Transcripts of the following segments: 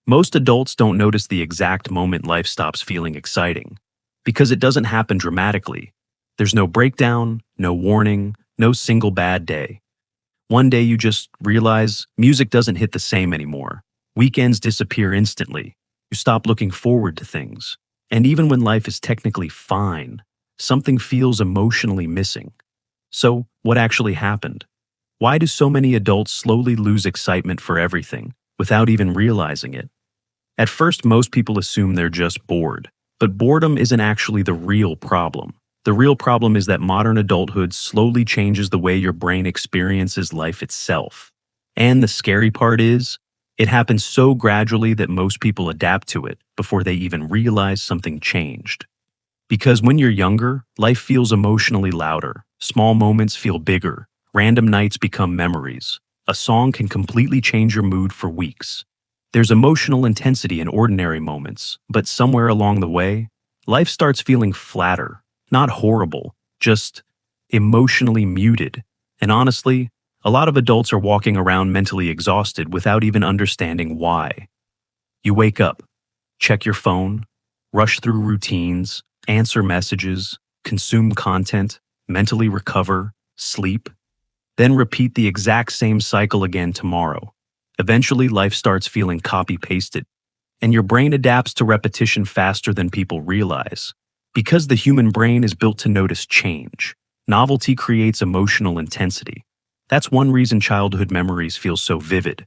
Most adults don't notice the exact moment life stops feeling exciting, because it doesn't happen dramatically. There's no breakdown, no warning, no single bad day. One day you just realize music doesn't hit the same anymore. Weekends disappear instantly. You stop looking forward to things. And even when life is technically fine, something feels emotionally missing. So, what actually happened? Why do so many adults slowly lose excitement for everything without even realizing it? At first, most people assume they're just bored, but boredom isn't actually the real problem. The real problem is that modern adulthood slowly changes the way your brain experiences life itself. And the scary part is, it happens so gradually that most people adapt to it before they even realize something changed. Because when you're younger, life feels emotionally louder, small moments feel bigger, random nights become memories. A song can completely change your mood for weeks. There's emotional intensity in ordinary moments, but somewhere along the way, life starts feeling flatter, not horrible, just emotionally muted. And honestly, a lot of adults are walking around mentally exhausted without even understanding why. You wake up, check your phone, rush through routines, answer messages, consume content, mentally recover, sleep, then repeat the exact same cycle again tomorrow. Eventually, life starts feeling copy-pasted, and your brain adapts to repetition faster than people realize. Because the human brain is built to notice change, novelty creates emotional intensity. That's one reason childhood memories feel so vivid.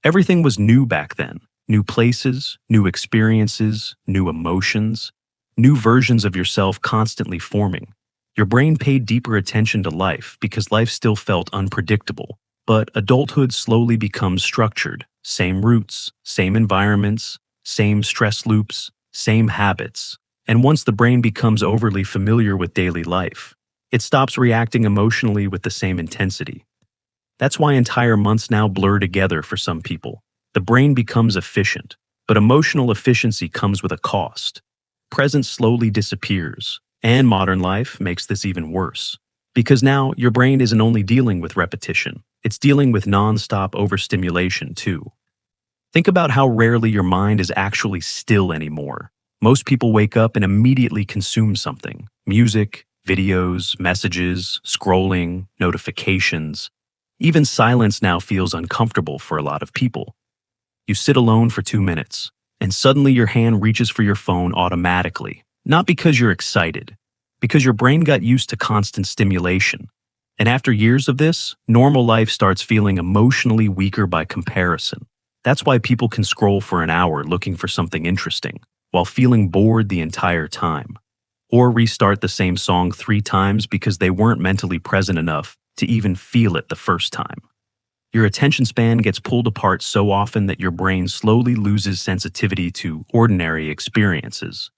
Everything was new back then. New places, new experiences, new emotions, new versions of yourself constantly forming. Your brain paid deeper attention to life because life still felt unpredictable. But adulthood slowly becomes structured. Same routes, same environments, same stress loops, same habits. And once the brain becomes overly familiar with daily life, it stops reacting emotionally with the same intensity. That's why entire months now blur together for some people. The brain becomes efficient, but emotional efficiency comes with a cost. Presence slowly disappears, and modern life makes this even worse. Because now your brain isn't only dealing with repetition, it's dealing with non-stop overstimulation too. Think about how rarely your mind is actually still anymore. Most people wake up and immediately consume something. Music, videos, messages, scrolling, notifications. Even silence now feels uncomfortable for a lot of people. You sit alone for 2 minutes, and suddenly your hand reaches for your phone automatically. Not because you're excited, because your brain got used to constant stimulation. And after years of this, normal life starts feeling emotionally weaker by comparison. That's why people can scroll for an hour looking for something interesting, while feeling bored the entire time. Or restart the same song 3 times because they weren't mentally present enough to even feel it the first time. Your attention span gets pulled apart so often that your brain slowly loses sensitivity to ordinary experiences.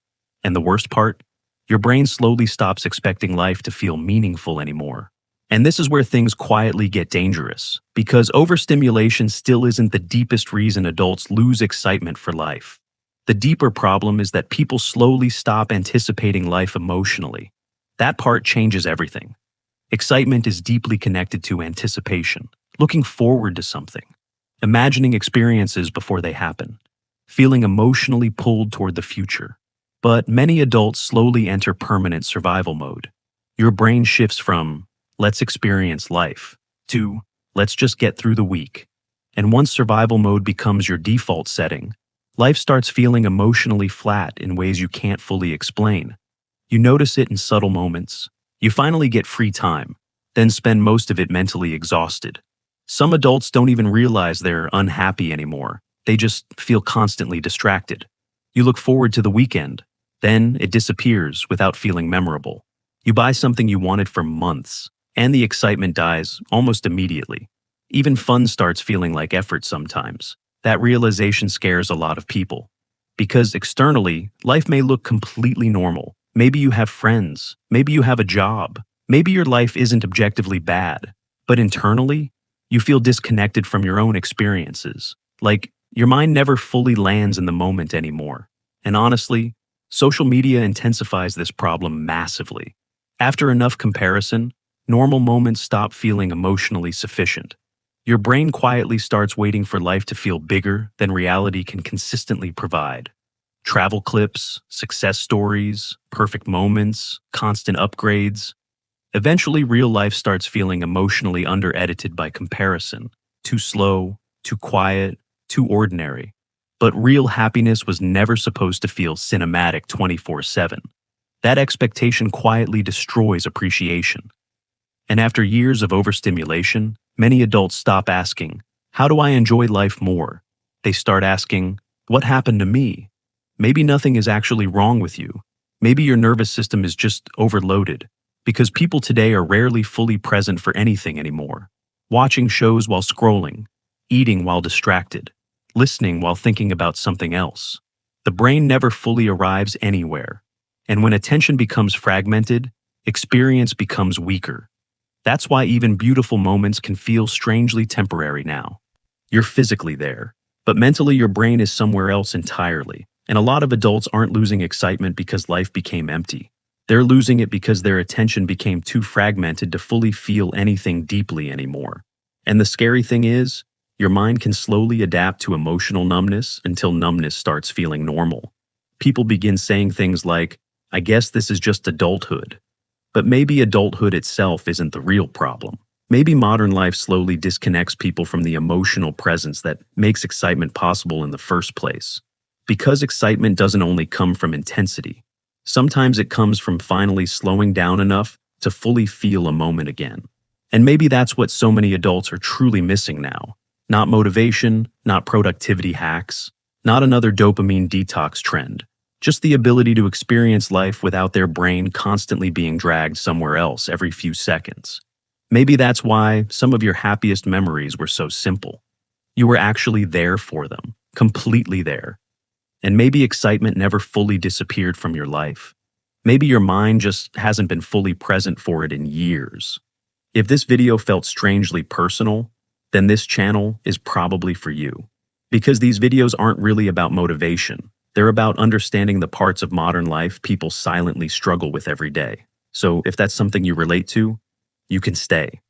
And the worst part? Your brain slowly stops expecting life to feel meaningful anymore. And this is where things quietly get dangerous, because overstimulation still isn't the deepest reason adults lose excitement for life. The deeper problem is that people slowly stop anticipating life emotionally. That part changes everything. Excitement is deeply connected to anticipation, looking forward to something, imagining experiences before they happen, feeling emotionally pulled toward the future. But many adults slowly enter permanent survival mode. Your brain shifts from, let's experience life, to, let's just get through the week. And once survival mode becomes your default setting, life starts feeling emotionally flat in ways you can't fully explain. You notice it in subtle moments. You finally get free time, then spend most of it mentally exhausted. Some adults don't even realize they're unhappy anymore. They just feel constantly distracted. You look forward to the weekend, then it disappears without feeling memorable. You buy something you wanted for months, and the excitement dies almost immediately. Even fun starts feeling like effort sometimes. That realization scares a lot of people. Because externally, life may look completely normal. Maybe you have friends, maybe you have a job, maybe your life isn't objectively bad, but internally, you feel disconnected from your own experiences. Like, your mind never fully lands in the moment anymore. And honestly, social media intensifies this problem massively. After enough comparison, normal moments stop feeling emotionally sufficient. Your brain quietly starts waiting for life to feel bigger than reality can consistently provide. Travel clips, success stories, perfect moments, constant upgrades. Eventually, real life starts feeling emotionally under-edited by comparison. Too slow, too quiet, too ordinary. But real happiness was never supposed to feel cinematic 24/7. That expectation quietly destroys appreciation. And after years of overstimulation, many adults stop asking, "How do I enjoy life more?" They start asking, "What happened to me?" Maybe nothing is actually wrong with you. Maybe your nervous system is just overloaded, because people today are rarely fully present for anything anymore. Watching shows while scrolling, eating while distracted, listening while thinking about something else. The brain never fully arrives anywhere. And when attention becomes fragmented, experience becomes weaker. That's why even beautiful moments can feel strangely temporary now. You're physically there, but mentally your brain is somewhere else entirely. And a lot of adults aren't losing excitement because life became empty. They're losing it because their attention became too fragmented to fully feel anything deeply anymore. And the scary thing is, your mind can slowly adapt to emotional numbness until numbness starts feeling normal. People begin saying things like, "I guess this is just adulthood." But maybe adulthood itself isn't the real problem. Maybe modern life slowly disconnects people from the emotional presence that makes excitement possible in the first place. Because excitement doesn't only come from intensity. Sometimes it comes from finally slowing down enough to fully feel a moment again. And maybe that's what so many adults are truly missing now. Not motivation, not productivity hacks, not another dopamine detox trend. Just the ability to experience life without their brain constantly being dragged somewhere else every few seconds. Maybe that's why some of your happiest memories were so simple. You were actually there for them, completely there. And maybe excitement never fully disappeared from your life. Maybe your mind just hasn't been fully present for it in years. If this video felt strangely personal, then this channel is probably for you. Because these videos aren't really about motivation. They're about understanding the parts of modern life people silently struggle with every day. So if that's something you relate to, you can stay.